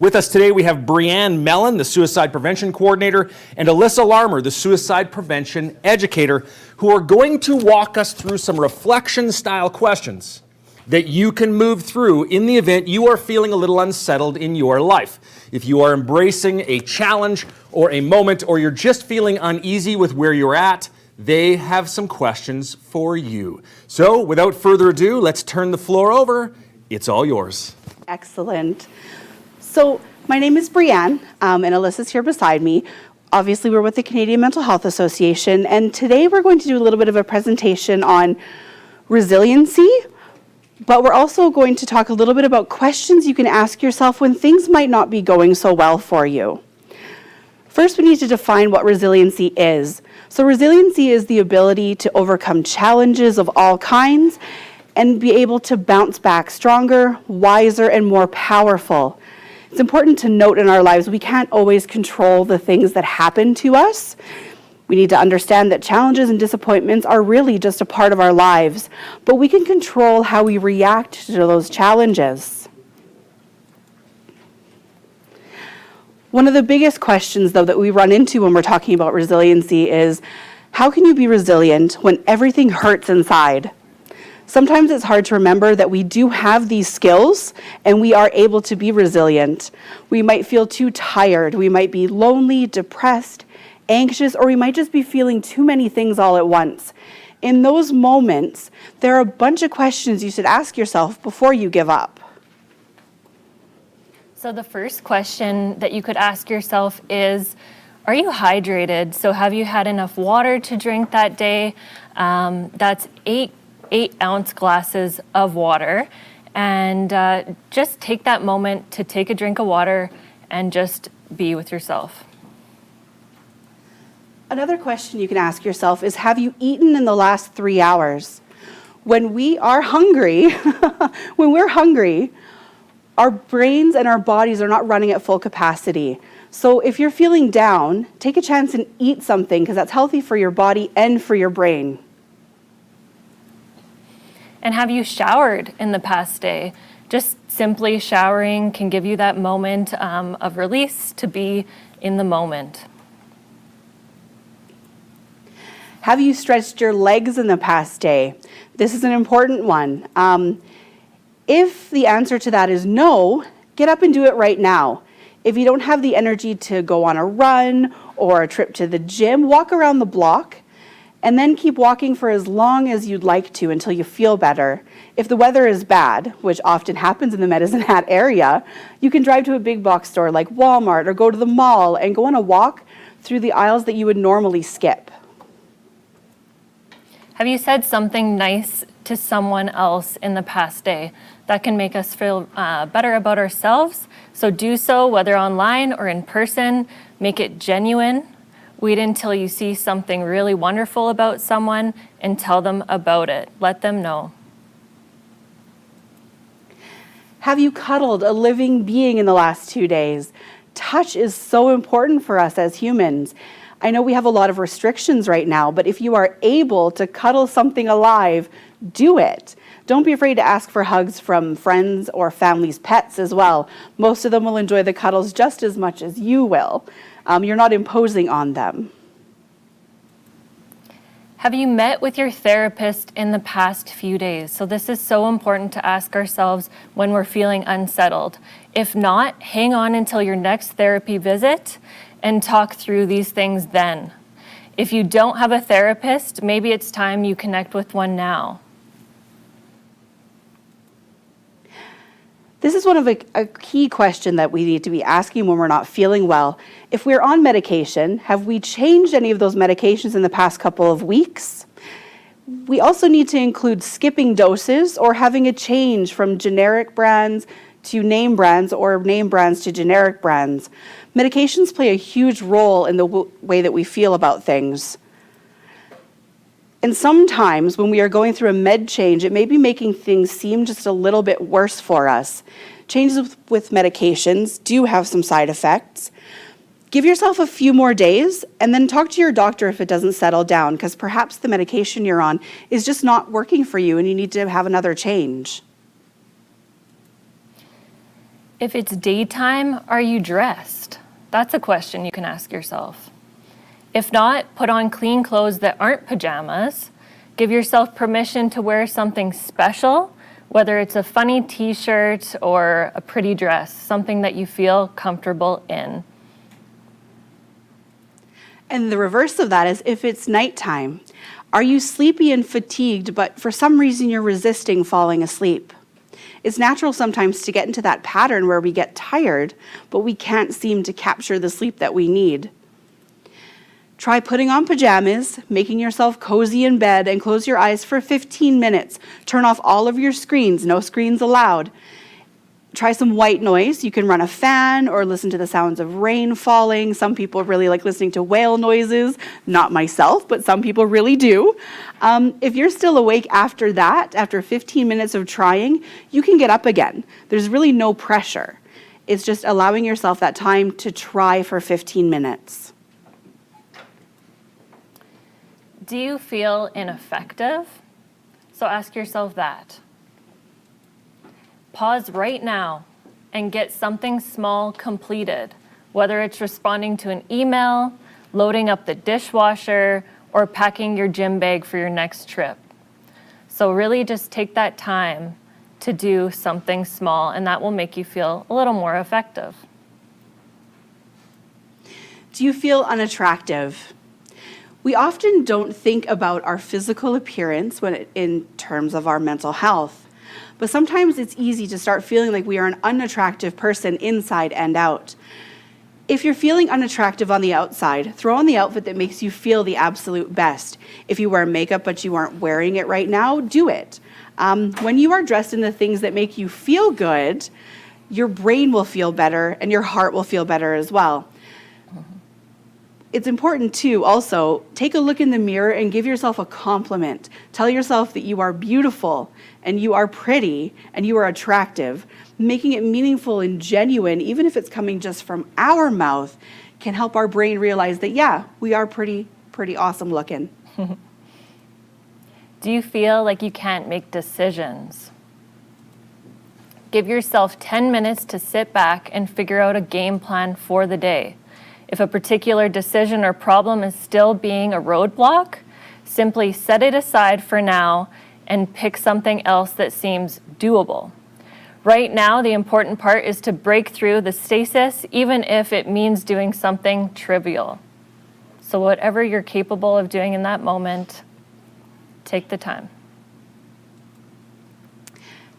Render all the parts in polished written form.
With us today, we have Breanne Mellen, the Suicide Prevention Coordinator, and Allysa Larmor, the Suicide Prevention Educator, who are going to walk us through some reflection-style questions that you can move through in the event you are feeling a little unsettled in your life. If you are embracing a challenge or a moment, or you're just feeling uneasy with where you're at, they have some questions for you. So, without further ado, let's turn the floor over. It's all yours. Excellent. So my name is Breanne, and Alyssa's here beside me. Obviously, we're with the Canadian Mental Health Association, and today we're going to do a little bit of a presentation on resiliency, but we're also going to talk a little bit about questions you can ask yourself when things might not be going so well for you. First, we need to define what resiliency is. So resiliency is the ability to overcome challenges of all kinds and be able to bounce back stronger, wiser, and more powerful. It's important to note in our lives we can't always control the things that happen to us. We need to understand that challenges and disappointments are really just a part of our lives, but we can control how we react to those challenges. One of the biggest questions, though, that we run into when we're talking about resiliency is, how can you be resilient when everything hurts inside? Sometimes it's hard to remember that we do have these skills and we are able to be resilient. We might feel too tired, we might be lonely, depressed, anxious, or we might just be feeling too many things all at once. In those moments, there are a bunch of questions you should ask yourself before you give up. So the first question that you could ask yourself is, are you hydrated? So have you had enough water to drink that day? That's 8-ounce glasses of water, and just take that moment to take a drink of water and just be with yourself. Another question you can ask yourself is, have you eaten in the last 3 hours? When we are hungry, when we're hungry, our brains and our bodies are not running at full capacity. So if you're feeling down, take a chance and eat something, because that's healthy for your body and for your brain. And have you showered in the past day? Just simply showering can give you that moment of release to be in the moment. Have you stretched your legs in the past day? This is an important one. If the answer to that is no, get up and do it right now. If you don't have the energy to go on a run or a trip to the gym, walk around the block, and then keep walking for as long as you'd like to until you feel better. If the weather is bad, which often happens in the Medicine Hat area, you can drive to a big box store like Walmart or go to the mall and go on a walk through the aisles that you would normally skip. Have you said something nice to someone else in the past day? That can make us feel better about ourselves. So do so, whether online or in person. Make it genuine. Wait until you see something really wonderful about someone and tell them about it. Let them know. Have you cuddled a living being in the last 2 days? Touch is so important for us as humans. I know we have a lot of restrictions right now, but if you are able to cuddle something alive, do it. Don't be afraid to ask for hugs from friends or family's pets as well. Most of them will enjoy the cuddles just as much as you will. You're not imposing on them. Have you met with your therapist in the past few days? So this is so important to ask ourselves when we're feeling unsettled. If not, hang on until your next therapy visit and talk through these things then. If you don't have a therapist, maybe it's time you connect with one now. This is one of a key question that we need to be asking when we're not feeling well. If we're on medication, have we changed any of those medications in the past couple of weeks? We also need to include skipping doses or having a change from generic brands to name brands or name brands to generic brands. Medications play a huge role in the way that we feel about things. And sometimes when we are going through a med change, it may be making things seem just a little bit worse for us. Changes with medications do have some side effects. Give yourself a few more days and then talk to your doctor if it doesn't settle down, because perhaps the medication you're on is just not working for you and you need to have another change. If it's daytime, are you dressed? That's a question you can ask yourself. If not, put on clean clothes that aren't pajamas. Give yourself permission to wear something special, whether it's a funny t-shirt or a pretty dress, something that you feel comfortable in. And the reverse of that is if it's nighttime, are you sleepy and fatigued, but for some reason you're resisting falling asleep? It's natural sometimes to get into that pattern where we get tired, but we can't seem to capture the sleep that we need. Try putting on pajamas, making yourself cozy in bed, and close your eyes for 15 minutes. Turn off all of your screens, no screens allowed. Try some white noise. You can run a fan or listen to the sounds of rain falling. Some people really like listening to whale noises. Not myself, but some people really do. If you're still awake after that, after 15 minutes of trying, you can get up again. There's really no pressure. It's just allowing yourself that time to try for 15 minutes. Do you feel ineffective? So ask yourself that. Pause right now and get something small completed, whether it's responding to an email, loading up the dishwasher, or packing your gym bag for your next trip. So really just take that time to do something small, and that will make you feel a little more effective. Do you feel unattractive? We often don't think about our physical appearance in terms of our mental health, but sometimes it's easy to start feeling like we are an unattractive person inside and out. If you're feeling unattractive on the outside, throw on the outfit that makes you feel the absolute best. If you wear makeup but you aren't wearing it right now, do it. When you are dressed in the things that make you feel good, your brain will feel better and your heart will feel better as well. It's important to also take a look in the mirror and give yourself a compliment. Tell yourself that you are beautiful and you are pretty and you are attractive. Making it meaningful and genuine, even if it's coming just from our mouth, can help our brain realize that, yeah, we are pretty awesome looking. Do you feel like you can't make decisions? Give yourself 10 minutes to sit back and figure out a game plan for the day. If a particular decision or problem is still being a roadblock, simply set it aside for now and pick something else that seems doable. Right now, the important part is to break through the stasis, even if it means doing something trivial. So whatever you're capable of doing in that moment, take the time.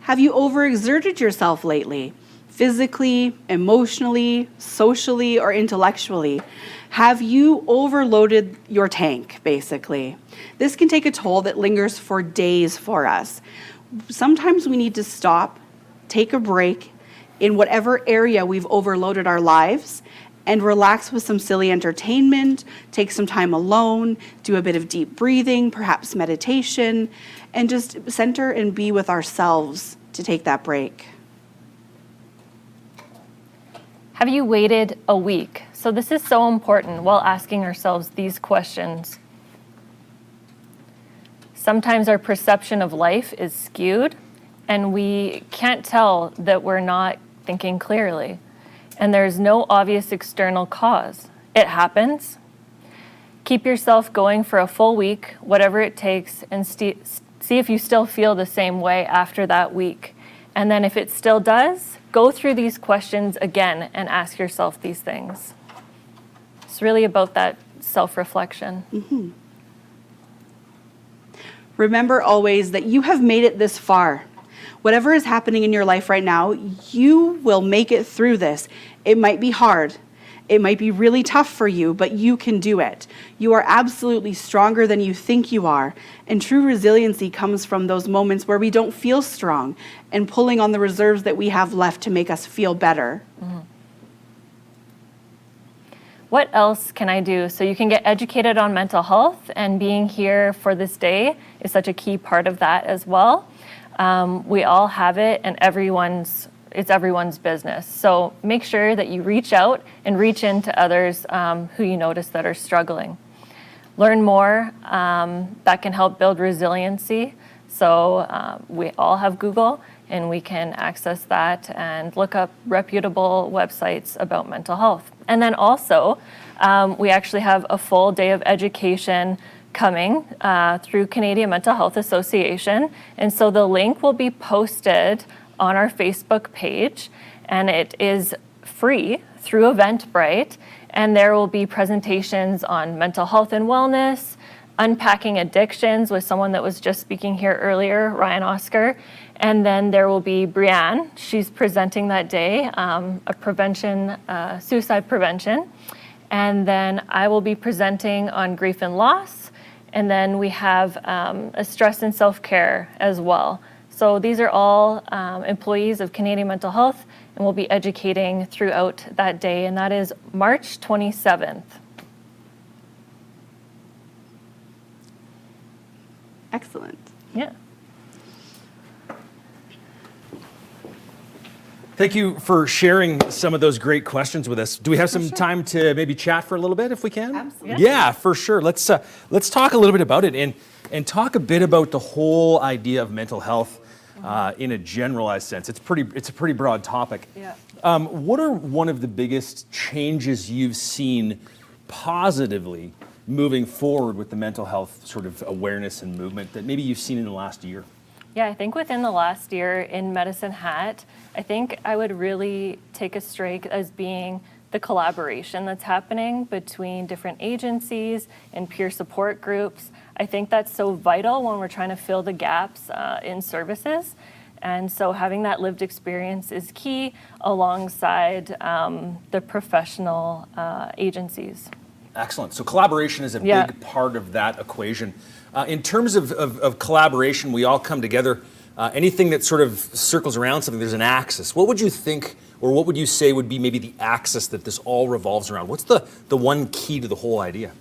Have you overexerted yourself lately? Physically, emotionally, socially, or intellectually? Have you overloaded your tank, basically? This can take a toll that lingers for days for us. Sometimes we need to stop, take a break in whatever area we've overloaded our lives, and relax with some silly entertainment, take some time alone, do a bit of deep breathing, perhaps meditation, and just center and be with ourselves to take that break. Have you waited a week? So this is so important while asking ourselves these questions. Sometimes our perception of life is skewed, and we can't tell that we're not thinking clearly. And there's no obvious external cause. It happens. Keep yourself going for a full week, whatever it takes, and see if you still feel the same way after that week. And then if it still does, go through these questions again and ask yourself these things. It's really about that self-reflection. Mm-hmm. Remember always that you have made it this far. Whatever is happening in your life right now, you will make it through this. It might be hard. It might be really tough for you, but you can do it. You are absolutely stronger than you think you are. And true resiliency comes from those moments where we don't feel strong and pulling on the reserves that we have left to make us feel better. Mm-hmm. What else can I do? So you can get educated on mental health, and being here for this day is such a key part of that as well. We all have it, and it's everyone's business. So make sure that you reach out and reach into others who you notice that are struggling. Learn more that can help build resiliency. So we all have Google. and we can access that and look up reputable websites about mental health. And then also, we actually have a full day of education coming through Canadian Mental Health Association. And so the link will be posted on our Facebook page, and it is free through Eventbrite. And there will be presentations on mental health and wellness, unpacking addictions with someone that was just speaking here earlier, Ryan Oscar. And then there will be Breanne. She's presenting that day, suicide prevention. And then I will be presenting on grief and loss. And then we have a stress and self-care as well. So these are all employees of Canadian Mental Health, and we'll be educating throughout that day, and that is March 27th. Excellent. Yeah. Thank you for sharing some of those great questions with us. Do we have some time to maybe chat for a little bit if we can? Absolutely. Yeah, for sure. Let's talk a little bit about it and talk a bit about the whole idea of mental health in a generalized sense. It's a pretty broad topic. Yeah. What are one of the biggest changes you've seen positively moving forward with the mental health sort of awareness and movement that maybe you've seen in the last year? Yeah, I think within the last year in Medicine Hat, I think I would really take a strike as being the collaboration that's happening between different agencies and peer support groups. I think that's so vital when we're trying to fill the gaps in services. And so having that lived experience is key alongside the professional agencies. Excellent. So collaboration is a big part of that equation. In terms of collaboration, we all come together. Anything that sort of circles around something, there's an axis. What would you think, or what would you say would be maybe the axis that this all revolves around? What's the one key to the whole idea?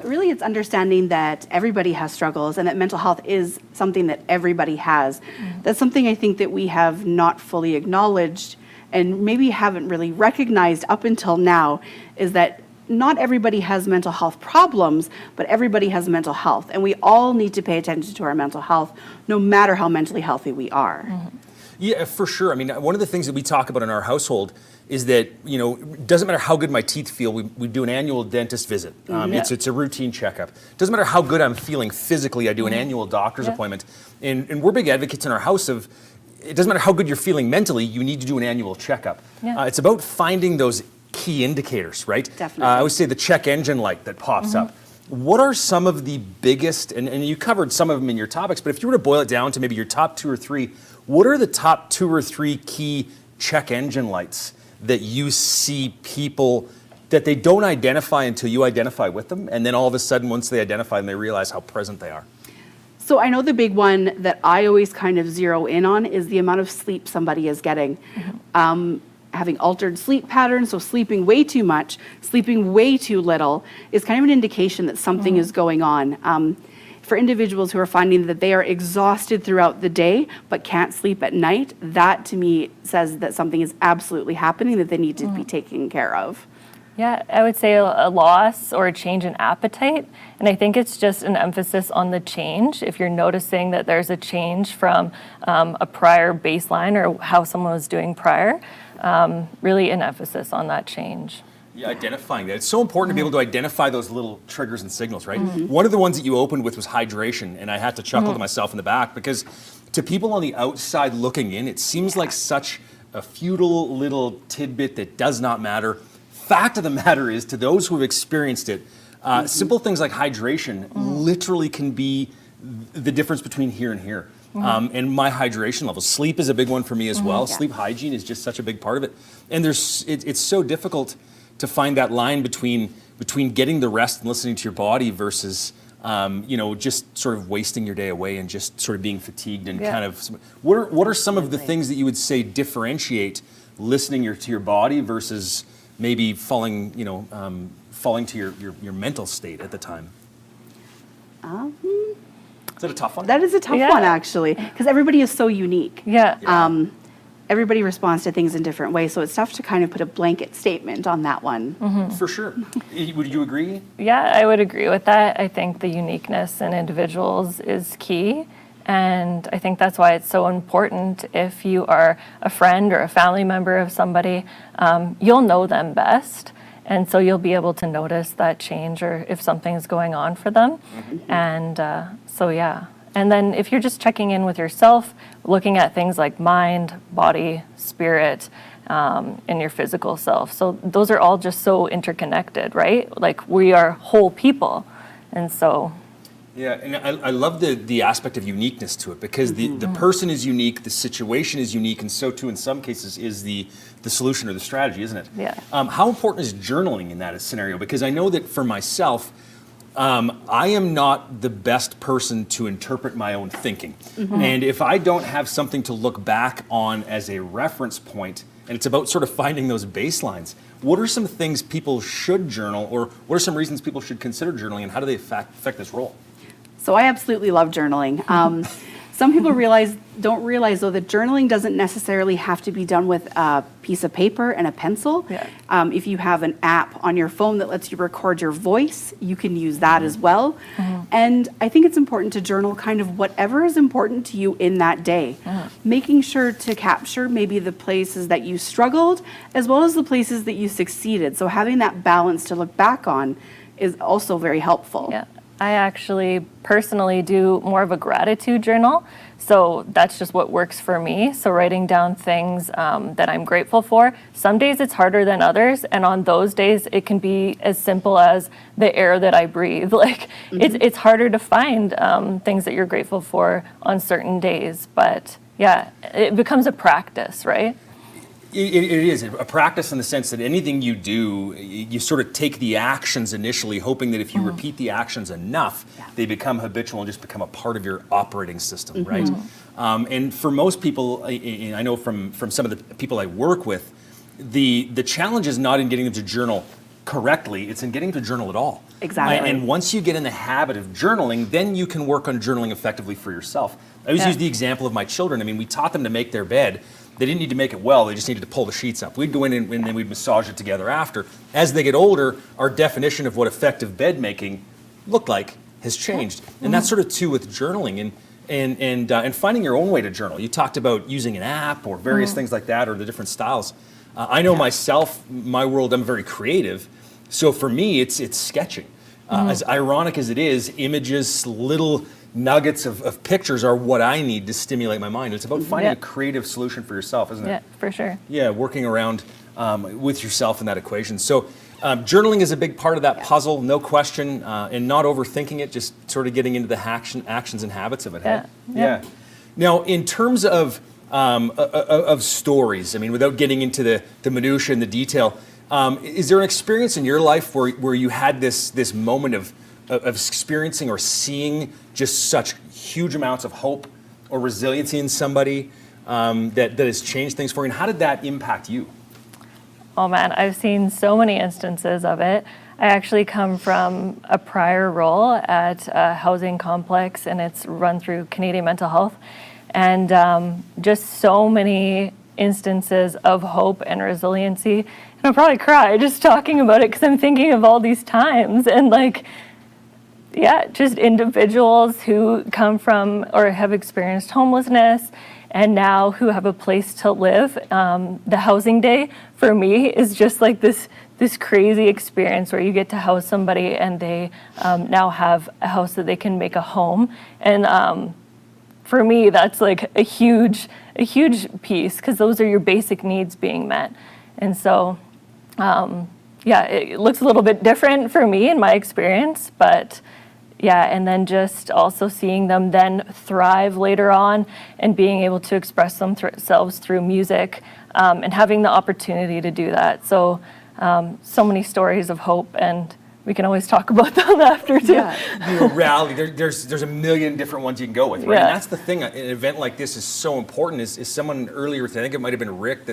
Really, it's understanding that everybody has struggles and that mental health is something that everybody has. That's something I think that we have not fully acknowledged and maybe haven't really recognized up until now, is that not everybody has mental health problems, but everybody has mental health. And we all need to pay attention to our mental health, no matter how mentally healthy we are. Mm-hmm. Yeah, for sure. I mean, one of the things that we talk about in our household is that, it doesn't matter how good my teeth feel, we do an annual dentist visit. It's a routine checkup. It doesn't matter how good I'm feeling physically, I do an annual doctor's appointment. And we're big advocates in our house of, it doesn't matter how good you're feeling mentally, you need to do an annual checkup. Yeah. It's about finding those key indicators, right? Definitely. I always say the check engine light that pops up. What are some of the biggest, and you covered some of them in your topics, but if you were to boil it down to maybe your top 2 or 3, what are the top 2 or 3 key check engine lights that you see people that they don't identify until you identify with them, and then all of a sudden once they identify them, they realize how present they are? So I know the big one that I always kind of zero in on is the amount of sleep somebody is getting. Having altered sleep patterns, so sleeping way too much, sleeping way too little, is kind of an indication that something is going on. For individuals who are finding that they are exhausted throughout the day but can't sleep at night, that to me says that something is absolutely happening that they need to be taken care of. Yeah, I would say a loss or a change in appetite. And I think it's just an emphasis on the change. If you're noticing that there's a change from a prior baseline or how someone was doing prior, really an emphasis on that change. Yeah, identifying that. It's so important to be able to identify those little triggers and signals, right? One of the ones that you opened with was hydration, and I had to chuckle to myself in the back because to people on the outside looking in, it seems like such a futile little tidbit that does not matter. Fact of the matter is, to those who have experienced it, simple things like hydration literally can be the difference between here and here. And my hydration levels. Sleep is a big one for me as well. Yeah. Sleep hygiene is just such a big part of it. And it's so difficult to find that line between getting the rest and listening to your body versus just sort of wasting your day away and just sort of being fatigued and kind of. What are some of the things that you would say differentiate listening to your body versus maybe falling to your mental state at the time? Is that a tough one? That is a tough one, actually, because everybody is so unique. Yeah. Everybody responds to things in different ways, so it's tough to kind of put a blanket statement on that one. For sure. Would you agree? Yeah, I would agree with that. I think the uniqueness in individuals is key. And I think that's why it's so important. If you are a friend or a family member of somebody, you'll know them best. And so you'll be able to notice that change or if something's going on for them. And so, yeah. And then if you're just checking in with yourself, looking at things like mind, body, spirit, and your physical self. So those are all just so interconnected, right? Like we are whole people. And so... Yeah, and I love the aspect of uniqueness to it, because the person is unique, the situation is unique, and so too in some cases is the solution or the strategy, isn't it? Yeah. How important is journaling in that scenario? Because I know that for myself, I am not the best person to interpret my own thinking. And if I don't have something to look back on as a reference point, and it's about sort of finding those baselines, what are some things people should journal, or what are some reasons people should consider journaling, and how do they affect this role? So I absolutely love journaling. Some people don't realize though that journaling doesn't necessarily have to be done with a piece of paper and a pencil. Yeah. If you have an app on your phone that lets you record your voice, you can use that as well. And I think it's important to journal kind of whatever is important to you in that day, making sure to capture maybe the places that you struggled as well as the places that you succeeded. So having that balance to look back on is also very helpful. Yeah. I actually personally do more of a gratitude journal. So that's just what works for me. So writing down things that I'm grateful for. Some days it's harder than others. And on those days, it can be as simple as the air that I breathe. Like it's harder to find things that you're grateful for on certain days. But yeah, it becomes a practice, right? It is a practice in the sense that anything you do, you sort of take the actions initially, hoping that if you repeat the actions enough, they become habitual and just become a part of your operating system, right? And for most people, I know from some of the people I work with, the challenge is not in getting them to journal correctly, it's in getting them to journal at all. Exactly. And once you get in the habit of journaling, then you can work on journaling effectively for yourself. I always use the example of my children. I mean, we taught them to make their bed. They didn't need to make it well, they just needed to pull the sheets up. We'd go in and then we'd massage it together after. As they get older, our definition of what effective bed making looked like has changed. And that's sort of too with journaling and finding your own way to journal. You talked about using an app or various things like that, or the different styles. I know myself, my world, I'm very creative. So for me, it's sketching. As ironic as it is, images, little nuggets of pictures are what I need to stimulate my mind. It's about finding a creative solution for yourself, isn't it? Yeah, for sure. Yeah, working around with yourself in that equation. So journaling is a big part of that puzzle, no question, and not overthinking it, just sort of getting into the actions and habits of it. Yeah. Now, in terms of stories, I mean, without getting into the minutia and the detail, is there an experience in your life where you had this moment of experiencing or seeing just such huge amounts of hope or resiliency in somebody that has changed things for you? And how did that impact you? Oh man, I've seen so many instances of it. I actually come from a prior role at a housing complex, and it's run through Canadian Mental Health. And just so many instances of hope and resiliency. And I'll probably cry just talking about it because I'm thinking of all these times and just individuals who come from or have experienced homelessness and now who have a place to live. The housing day for me is just like this crazy experience where you get to house somebody and they now have a house that they can make a home. And for me, that's like a huge piece because those are your basic needs being met. And so, it looks a little bit different for me in my experience, but and then just also seeing them then thrive later on and being able to express themselves through music and having the opportunity to do that. So, so many stories of hope, and we can always talk about them after too. The rally, there's a million different ones you can go with, right? And that's the thing, an event like this is so important. Is someone earlier, I think it might have been Rick,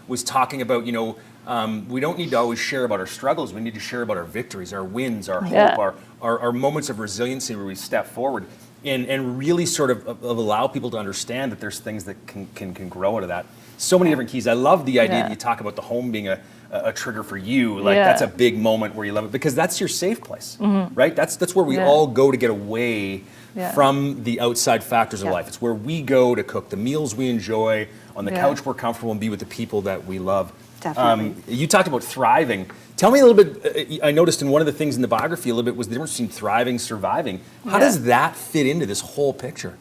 was talking about, we don't need to always share about our struggles. We need to share about our victories, our wins, our hope, our moments of resiliency where we step forward and really sort of allow people to understand that there's things that can grow out of that. So many different keys. I love the idea that you talk about the home being a trigger for you. Like that's a big moment where you love it because that's your safe place, right? That's where we all go to get away Yeah. from the outside factors of life. It's where we go to cook the meals we enjoy, on the couch we're comfortable, and be with the people that we love. Definitely. You talked about thriving. Tell me a little bit, I noticed in one of the things in the biography a little bit was the difference between thriving, surviving. How does that fit into this whole picture?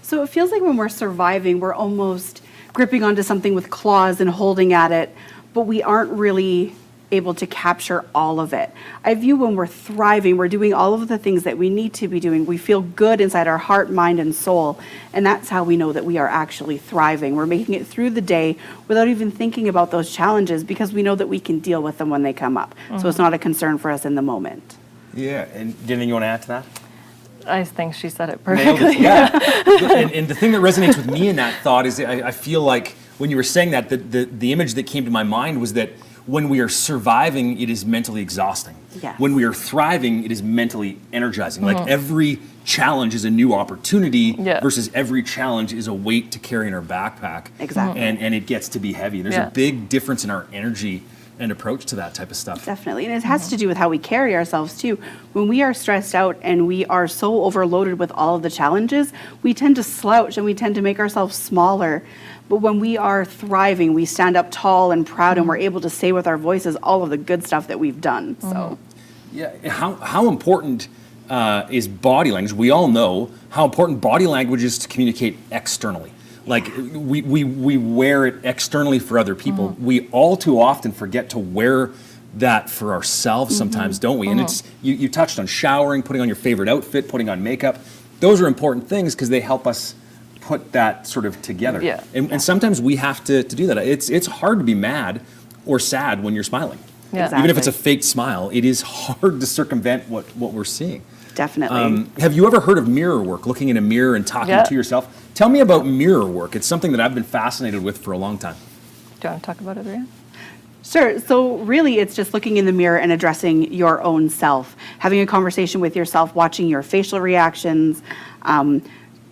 So it feels like when we're surviving, we're almost gripping onto something with claws and holding at it, but we aren't really able to capture all of it. I view when we're thriving, we're doing all of the things that we need to be doing. We feel good inside our heart, mind, and soul, and that's how we know that we are actually thriving. We're making it through the day without even thinking about those challenges because we know that we can deal with them when they come up. So it's not a concern for us in the moment. Yeah, and anything you want to add to that? I think she said it Nailed perfectly. it. Yeah. and the thing that resonates with me in that thought is I feel like when you were saying that, the image that came to my mind was that when we are surviving, it is mentally exhausting. Yes. When we are thriving, it is mentally energizing. Like every challenge is a new opportunity versus every challenge is a weight to carry in our backpack. Exactly. And it gets to be heavy. There's a big difference in our energy and approach to that type of stuff. Definitely. And it has to do with how we carry ourselves too. When we are stressed out and we are so overloaded with all of the challenges, we tend to slouch and we tend to make ourselves smaller. But when we are thriving, we stand up tall and proud and we're able to say with our voices all of the good stuff that we've done. So Yeah, how important is body language? We all know how important body language is to communicate externally. Like we wear it externally for other people. We all too often forget to wear that for ourselves sometimes, don't we? And it's you touched on showering, putting on your favorite outfit, putting on makeup. Those are important things because they help us put that sort of together. Yeah. And sometimes we have to do that. It's hard to be mad or sad when you're smiling. Yeah. Exactly. Even if it's a faked smile, it is hard to circumvent what we're seeing. definitely. Have you ever heard of mirror work, looking in a mirror and talking to yourself? Tell me about mirror work. It's something that I've been fascinated with for a long time. Do you want to talk about it, Breanne? Sure. So really, it's just looking in the mirror and addressing your own self, having a conversation with yourself, watching your facial reactions,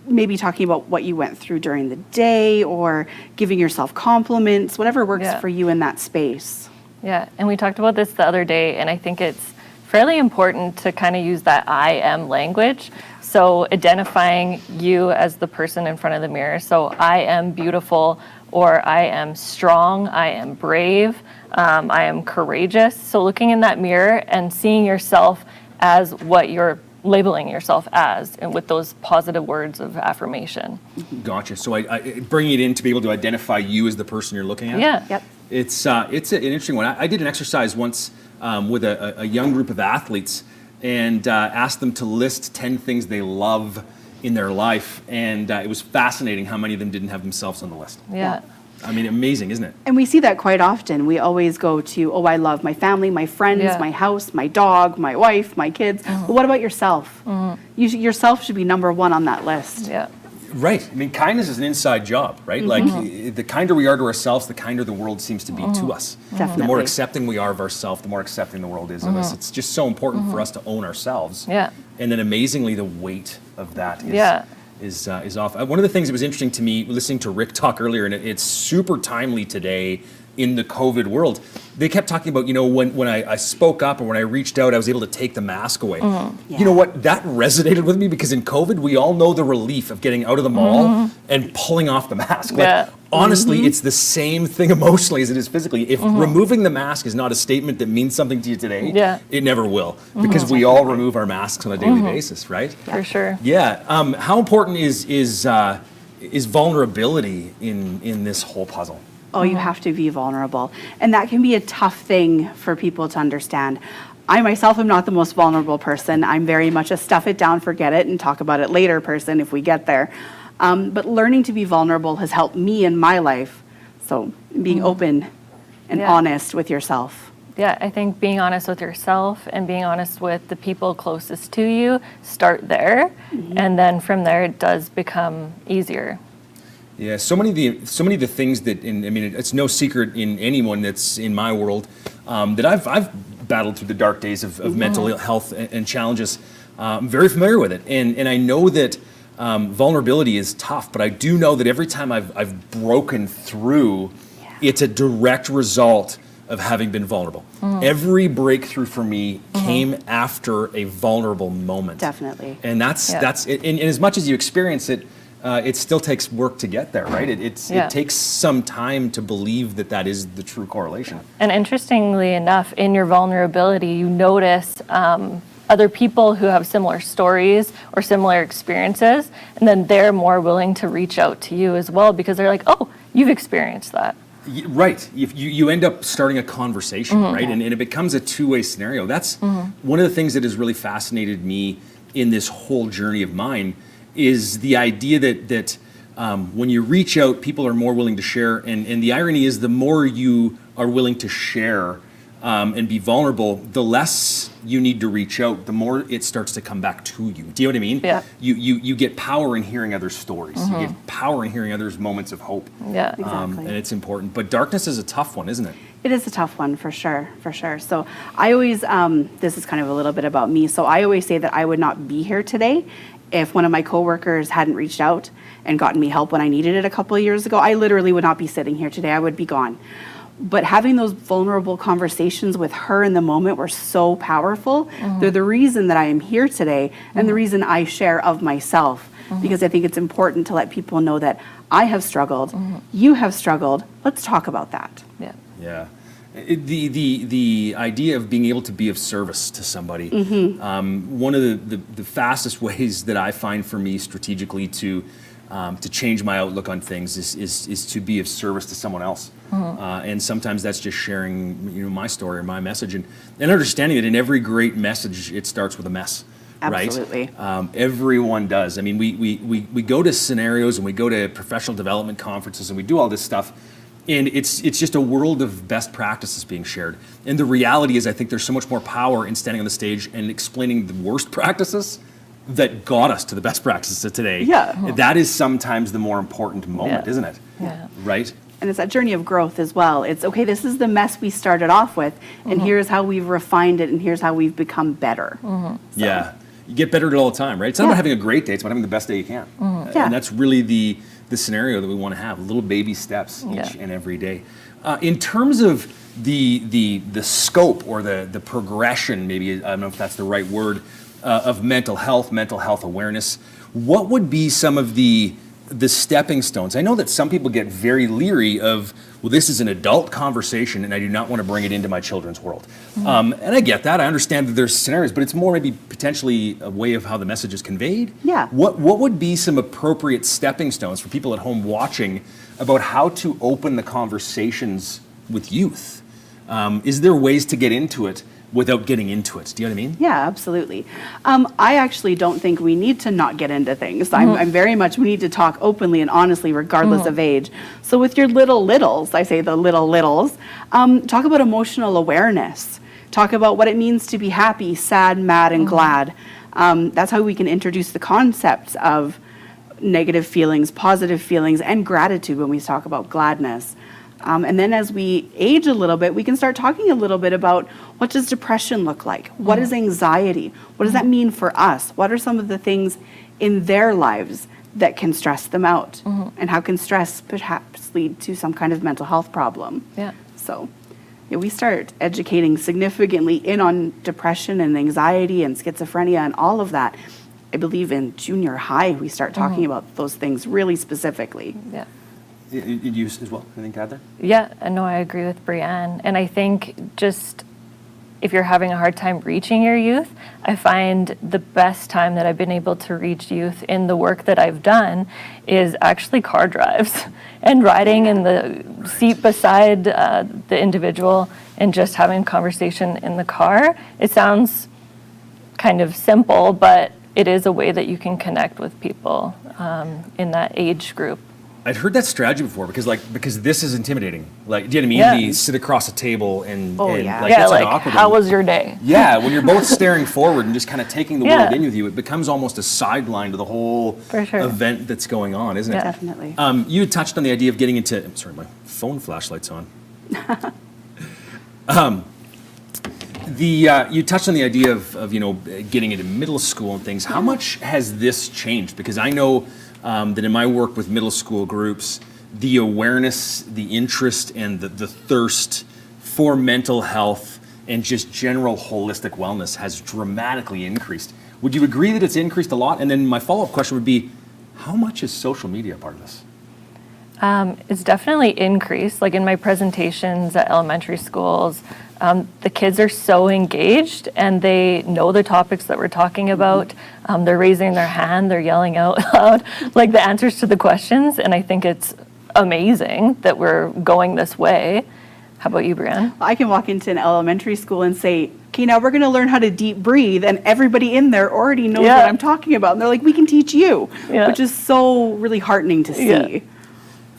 maybe talking about what you went through during the day, or giving yourself compliments, whatever works for you in that space. Yeah, and we talked about this the other day, and I think it's fairly important to kind of use that I am language. So identifying you as the person in front of the mirror. So I am beautiful, or I am strong, I am brave, I am courageous. So looking in that mirror and seeing yourself as what you're labeling yourself as, and with those positive words of affirmation. Gotcha. So I bringing it in to be able to identify you as the person you're looking at. Yeah. Yep. It's an interesting one. I did an exercise once with a young group of athletes and asked them to list 10 things they love in their life, and it was fascinating how many of them didn't have themselves on the list. Yeah. I mean, amazing, isn't it? And we see that quite often. We always go to, oh, I love my family, my friends, my house, my dog, my wife, my kids. But what about yourself? Yourself should be number one on that list. Yeah. Right. I mean, kindness is an inside job, right? Like, the kinder we are to ourselves, the kinder the world seems to be to us. Definitely. The more accepting we are of ourselves, the more accepting the world is of us. It's just so important for us to own ourselves. Yeah. And then amazingly, the weight of that is off. One of the things that was interesting to me, listening to Rick talk earlier, and it's super timely today in the COVID world, they kept talking about, when I spoke up or when I reached out, I was able to take the mask away. You know what? That resonated with me because in COVID, we all know the relief of getting out of the mall and pulling off the mask. Like, honestly, it's the same thing emotionally as it is physically. If removing the mask is not a statement that means something to you today, it never will, because we all remove our masks on a daily basis, right? For sure. Yeah. How important is vulnerability in this whole puzzle? Oh, you have to be vulnerable. And that can be a tough thing for people to understand. I myself am not the most vulnerable person. I'm very much a stuff it down, forget it, and talk about it later person if we get there. But learning to be vulnerable has helped me in my life. So being open and honest with yourself. Yeah, I think being honest with yourself and being honest with the people closest to you, start there. And then from there, it does become easier. Yeah, so many of the things that, it's no secret in anyone that's in my world that I've battled through the dark days of mental health and challenges. I'm very familiar with it, and I know that vulnerability is tough. But I do know that every time I've broken through, it's a direct result of having been vulnerable. Every breakthrough for me came after a vulnerable moment. Definitely. And that's and as much as you experience it, it still takes work to get there, right? It takes some time to believe that that is the true correlation. And interestingly enough, in your vulnerability, you notice other people who have similar stories or similar experiences, and then they're more willing to reach out to you as well because they're like, oh, you've experienced that. Right. You end up starting a conversation, right? And it becomes a two-way scenario. That's one of the things that has really fascinated me in this whole journey of mine is the idea that when you reach out, people are more willing to share. And the irony is the more you are willing to share and be vulnerable, the less you need to reach out, the more it starts to come back to you. Do you know what I mean? Yeah. You get power in hearing others' stories. You get power in hearing others' moments of hope. Yeah. Exactly. And it's important. But darkness is a tough one, isn't it? It is a tough one for sure. So I always, this is kind of a little bit about me. So I always say that I would not be here today if one of my coworkers hadn't reached out and gotten me help when I needed it a couple of years ago. I literally would not be sitting here today. I would be gone. But having those vulnerable conversations with her in the moment were so powerful. They're the reason that I am here today and the reason I share of myself. Because I think it's important to let people know that I have struggled, you have struggled. Let's talk about that. Yeah. Yeah. The idea of being able to be of service to somebody, one of the fastest ways that I find for me strategically to change my outlook on things is to be of service to someone else. And sometimes that's just sharing my story or my message and understanding that in every great message, it starts with a mess. Absolutely. Right? Everyone does. I mean, we go to scenarios and we go to professional development conferences and we do all this stuff. And it's just a world of best practices being shared. And the reality is I think there's so much more power in standing on the stage and explaining the worst practices that got us to the best practices of today. Yeah. That is sometimes the more important moment, isn't it? Yeah. Right? And it's that journey of growth as well. It's, okay, this is the mess we started off with, and here's how we've refined it, and here's how we've become better. Yeah. You get better at it all the time, right? It's not about having a great day, it's about having the best day you can. Yeah. And that's really the scenario that we want to have, little baby steps each and every day. In terms of the scope or the progression, maybe, I don't know if that's the right word, of mental health awareness, what would be some of the stepping stones? I know that some people get very leery of, well, this is an adult conversation and I do not want to bring it into my children's world. And I get that. I understand that there's scenarios, but it's more maybe potentially a way of how the message is conveyed. Yeah. What would be some appropriate stepping stones for people at home watching about how to open the conversations with youth? Is there ways to get into it without getting into it? Do you know what I mean? Yeah, absolutely. I actually don't think we need to not get into things. I'm very much, we need to talk openly and honestly, regardless of age. So with your littles, I say the littles, talk about emotional awareness. Talk about what it means to be happy, sad, mad, and glad. That's how we can introduce the concepts of negative feelings, positive feelings, and gratitude when we talk about gladness. And then as we age a little bit, we can start talking a little bit about what does depression look like? What is anxiety? What does that mean for us? What are some of the things in their lives that can stress them out? And how can stress perhaps lead to some kind of mental health problem? Yeah. So we start educating significantly in on depression and anxiety and schizophrenia and all of that. I believe in junior high, we start talking about those things really specifically. Yeah. You as well? Anything to add there? Yeah, no, I agree with Breanne. And I think just if you're having a hard time reaching your youth, I find the best time that I've been able to reach youth in the work that I've done is actually car drives and riding in the seat beside the individual and just having a conversation in the car. It sounds kind of simple, but it is a way that you can connect with people in that age group. I'd heard that strategy before because this is intimidating. Like, do you know what I mean? Yeah. You sit across a table and yeah. it's an Like awkward how one. was your day? Yeah, when you're both staring forward and just kind of taking the Yeah. world in with you, it becomes almost a sideline to the whole For sure. event that's going on, isn't it? Yeah. Definitely. You had touched on the idea of getting into. I'm sorry, my phone flashlight's on. You touched on the idea of getting into middle school and things. How much has this changed? Because I know that in my work with middle school groups, the awareness, the interest, and the thirst for mental health and just general holistic wellness has dramatically increased. Would you agree that it's increased a lot? And then my follow-up question would be, how much is social media a part of this? It's definitely increased. Like in my presentations at elementary schools, the kids are so engaged and they know the topics that we're talking about. They're raising their hand, they're yelling out loud, like the answers to the questions. And I think it's amazing that we're going this way. How about you, Breanne? I can walk into an elementary school and say, okay, now we're going to learn how to deep breathe, and everybody in there already knows what I'm talking about. And they're like, we can teach you, which is so really heartening to see.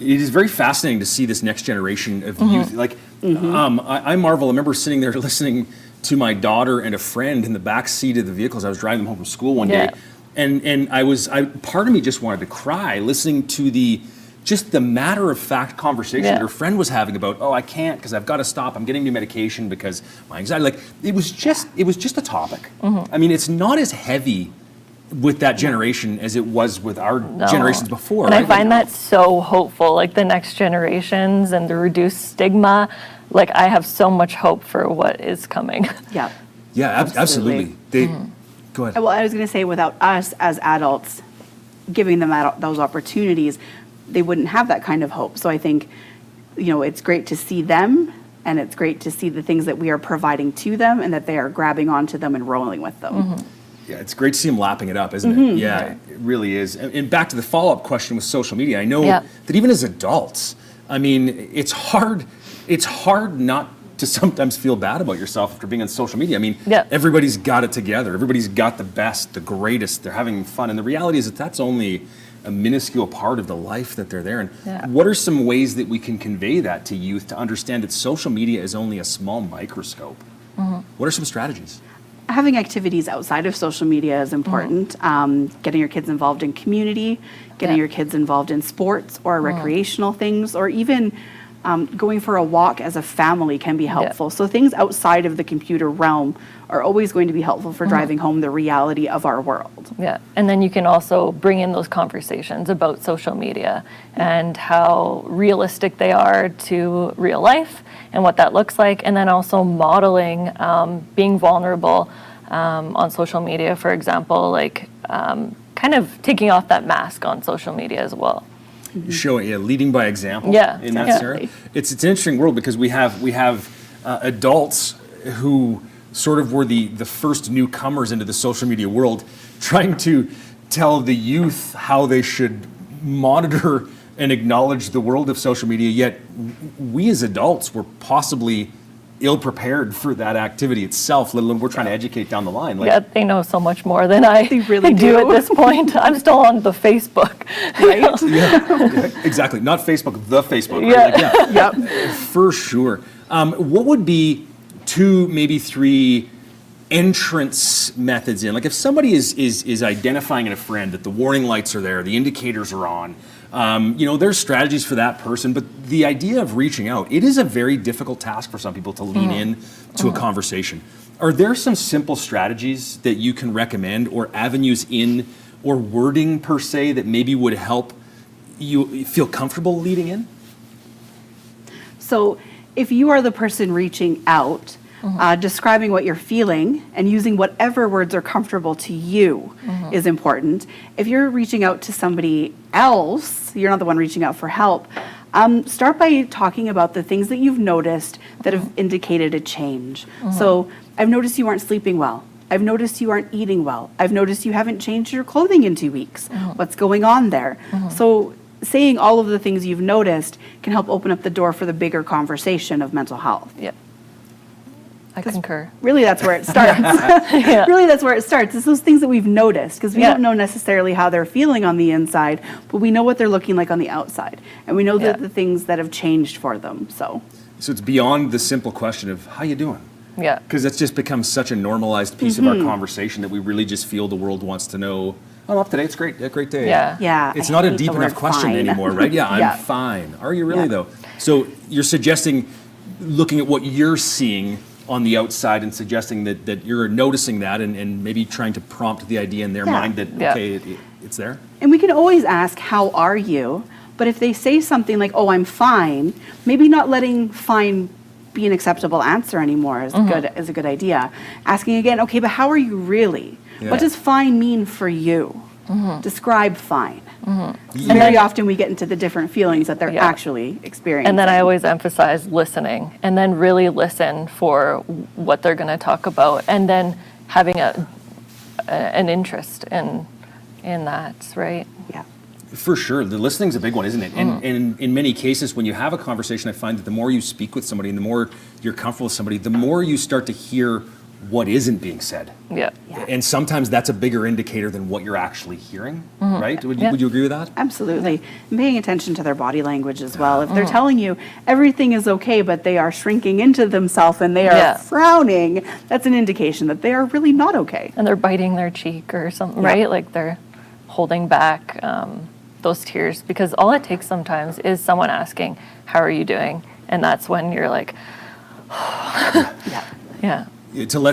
It is very fascinating to see this next generation of youth. Like, I marvel. I remember sitting there listening to my daughter and a friend in the back seat of the vehicle as I was driving them home from school one day, and part of me just wanted to cry listening to the matter-of-fact conversation her friend was having about, I can't because I've got to stop. I'm getting new medication because my anxiety. Like, it was just a topic. I mean, it's not as heavy with that generation as it was with our generations before. And I find that so hopeful, like the next generations and the reduced stigma. Like, I have so much hope for what is coming. Yeah. Yeah, absolutely. Go ahead. Well, I was going to say, without us as adults giving them those opportunities, they wouldn't have that kind of hope. So I think, it's great to see them, and it's great to see the things that we are providing to them and that they are grabbing onto them and rolling with them. Yeah, it's great to see them lapping it up, isn't it? Yeah, it really is. And back to the follow-up question with social media, I know that even as adults, I mean, it's hard not to sometimes feel bad about yourself after being on social media. I mean, everybody's got it together. Everybody's got the best, the greatest. They're having fun. And the reality is that that's only a minuscule part of the life that they're there. And what are some ways that we can convey that to youth to understand that social media is only a small microscope? What are some strategies? Having activities outside of social media is important. Getting your kids involved in community, getting your kids involved in sports or recreational things, or even going for a walk as a family can be helpful. So things outside of the computer realm are always going to be helpful for driving home the reality of our world. Yeah, and then you can also bring in those conversations about social media and how realistic they are to real life and what that looks like, and then also modeling being vulnerable on social media, for example, like kind of taking off that mask on social media as well. Showing, leading by example. In that scenario. It's an interesting world because we have adults who sort of were the first newcomers into the social media world, trying to tell the youth how they should monitor and acknowledge the world of social media. Yet we as adults were possibly ill-prepared for that activity itself, let alone we're trying to educate down the line. Like, they know so much more than I really do at this point. I'm still on the Facebook. Right? Exactly. Not Facebook, the Facebook. Right? Like, for sure. What would be 2, maybe 3 entrance methods in? Like, if somebody is identifying in a friend that the warning lights are there, the indicators are on, there's strategies for that person, but the idea of reaching out, it is a very difficult task for some people to lean in to a conversation. Are there some simple strategies that you can recommend, or avenues in, or wording per se, that maybe would help you feel comfortable leading in? So if you are the person reaching out, describing what you're feeling and using whatever words are comfortable to you is important. If you're reaching out to somebody else, you're not the one reaching out for help, start by talking about the things that you've noticed that have indicated a change. So I've noticed you aren't sleeping well. I've noticed you aren't eating well. I've noticed you haven't changed your clothing in 2 weeks. What's going on there? So saying all of the things you've noticed can help open up the door for the bigger conversation of mental health. I concur. Really, that's where it starts. Really, that's where it starts. It's those things that we've noticed, because we don't know necessarily how they're feeling on the inside, but we know what they're looking like on the outside. And we know that the things that have changed for them. So it's beyond the simple question of, how you doing? Because that's just become such a normalized piece of our conversation that we really just feel the world wants to know, I'm up today, it's great, a great day. It's not a deep enough question anymore, right? I'm fine. Are you really, though? So you're suggesting looking at what you're seeing on the outside and suggesting that you're noticing that and maybe trying to prompt the idea in their mind that, it's there? And we can always ask, how are you? But if they say something like, oh, I'm fine, maybe not letting fine be an acceptable answer anymore is a good idea. Asking again, okay, but how are you really? Yeah. What does fine mean for you? Describe fine. Very often we get into the different feelings that they're actually experiencing. And then I always emphasize listening, and then really listen for what they're going to talk about, and then having an interest in that, right? Yeah. For sure. The listening's a big one, isn't it? And in many cases, when you have a conversation, I find that the more you speak with somebody and the more you're comfortable with somebody, the more you start to hear what isn't being said. Yeah. And sometimes that's a bigger indicator than what you're actually hearing, right? Would you agree with that? Absolutely. And paying attention to their body language as well. If they're telling you everything is okay, but they are shrinking into themselves and they are frowning, that's an indication that they are really not okay. And they're biting their cheek or something, right? Like they're holding back those tears, because all it takes sometimes is someone asking, how are you doing? And that's when you're like, yeah. To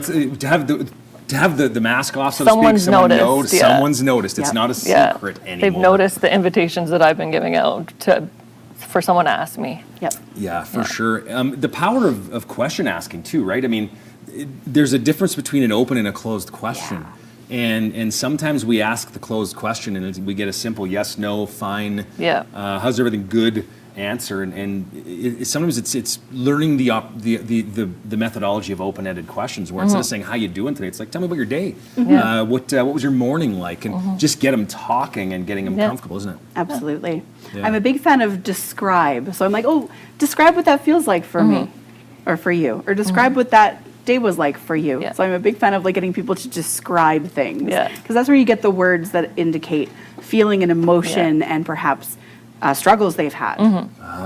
have the mask off, so to Someone's speak. noticed, Someone's noticed. It's not a secret anymore. They've noticed the invitations that I've been giving out for someone to ask me. Yep. Yeah, for sure. The power of question asking too, right? I mean, there's a difference between an open and a closed question. Yeah. And sometimes we ask the closed question and we get a simple yes, no, fine. Yeah. How's everything? Good answer. And sometimes it's learning the methodology of open-ended questions, where instead of saying how you doing today, it's like, tell me about your day. What was your morning like? And just get them talking and getting them comfortable, isn't it? Absolutely. Yeah. I'm a big fan of describe. So I'm like, oh, describe what that feels like for me or for you, or describe what that day was like for you. Yeah. So I'm a big fan of like getting people to describe things, Yeah. because that's where you get the words that indicate feeling and emotion and perhaps struggles they've had.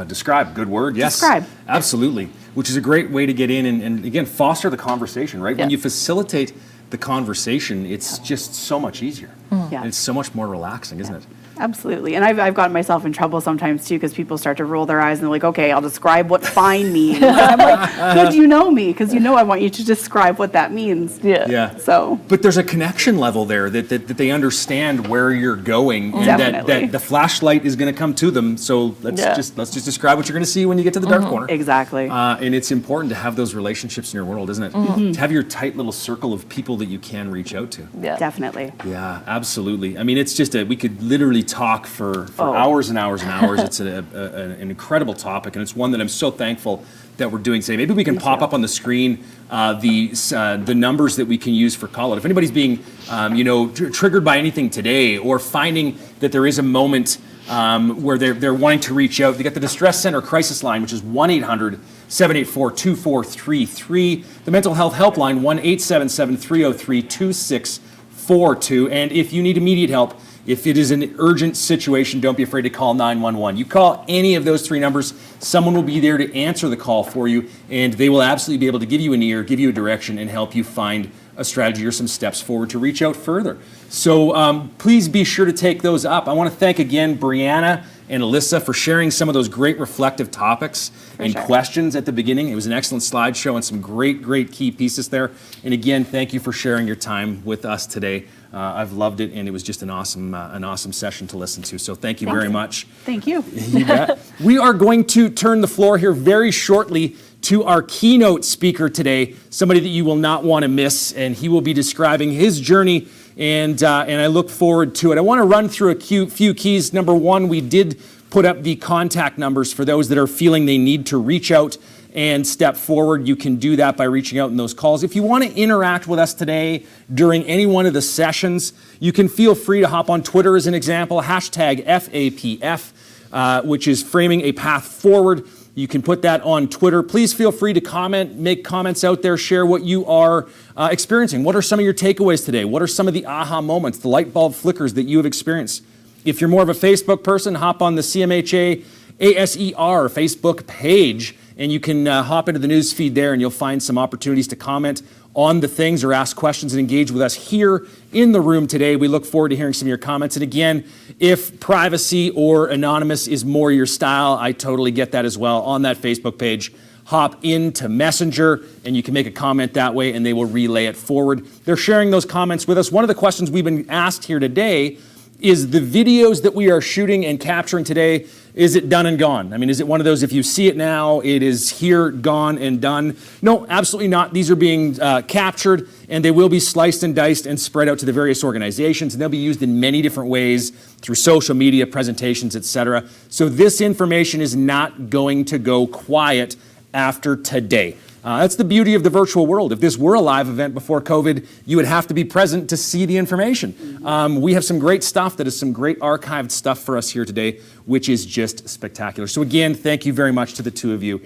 Describe, good word, yes. Describe. Absolutely, which is a great way to get in and again, foster the conversation, right? When Yeah. you facilitate the conversation, it's just so much easier. Yeah. And it's so much more relaxing, isn't it? Absolutely. And I've gotten myself in trouble sometimes too, because people start to roll their eyes and they're like, okay, I'll describe what fine means. And I'm like, good, you know me, because you know I want you to describe what that means. Yeah. So. But there's a connection level there that they understand where you're going, and Definitely. that the flashlight is going to come to them. So let's just describe what you're going to see when you get to the dark corner. Exactly. And it's important to have those relationships in your world, isn't it? To have your tight little circle of people that you can reach out to. Yeah. Definitely. Yeah, absolutely. I mean, it's just we could literally talk for hours and hours and hours. It's an incredible topic, and it's one that I'm so thankful that we're doing today. Maybe we can pop up on the screen the numbers that we can use for call out. If anybody's being triggered by anything today, or finding that there is a moment where they're wanting to reach out, they got the Distress Center crisis line, which is 1-800-784-2433. The mental health helpline, 1-877-303-2642. And if you need immediate help, if it is an urgent situation, don't be afraid to call 911. You call any of those three numbers, someone will be there to answer the call for you, and they will absolutely be able to give you an ear, give you a direction, and help you find a strategy or some steps forward to reach out further. So please be sure to take those up. I want to thank again Breanne and Allysa for sharing some of those great reflective topics and questions at the beginning. It was an excellent slideshow and some great key pieces there. And again, thank you for sharing your time with us today. I've loved it, and it was just an awesome session to listen to. So thank you very much. Thank you. You bet. We are going to turn the floor here very shortly to our keynote speaker today, somebody that you will not want to miss, and he will be describing his journey, and I look forward to it. I want to run through a few keys. Number one, we did put up the contact numbers for those that are feeling they need to reach out and step forward. You can do that by reaching out in those calls. If you want to interact with us today during any one of the sessions, you can feel free to hop on Twitter as an example, hashtag FAPF, which is framing a path forward. You can put that on Twitter. Please feel free to comment, make comments out there, share what you are experiencing. What are some of your takeaways today? What are some of the aha moments, the light bulb flickers that you have experienced? If you're more of a Facebook person, hop on the CMHA ASER Facebook page, and you can hop into the news feed there, and you'll find some opportunities to comment on the things or ask questions and engage with us here in the room today. We look forward to hearing some of your comments. And again, if privacy or anonymous is more your style, I totally get that as well. On that Facebook page, hop into Messenger, and you can make a comment that way, and they will relay it forward. They're sharing those comments with us. One of the questions we've been asked here today is the videos that we are shooting and capturing today, is it done and gone? I mean, is it one of those, if you see it now, it is here, gone, and done? No, absolutely not. These are being captured, and they will be sliced and diced and spread out to the various organizations, and they'll be used in many different ways through social media, presentations, etc. So this information is not going to go quiet after today. That's the beauty of the virtual world. If this were a live event before COVID, you would have to be present to see the information. We have some great stuff that is some great archived stuff for us here today, which is just spectacular. So again, thank you very much to the two of you.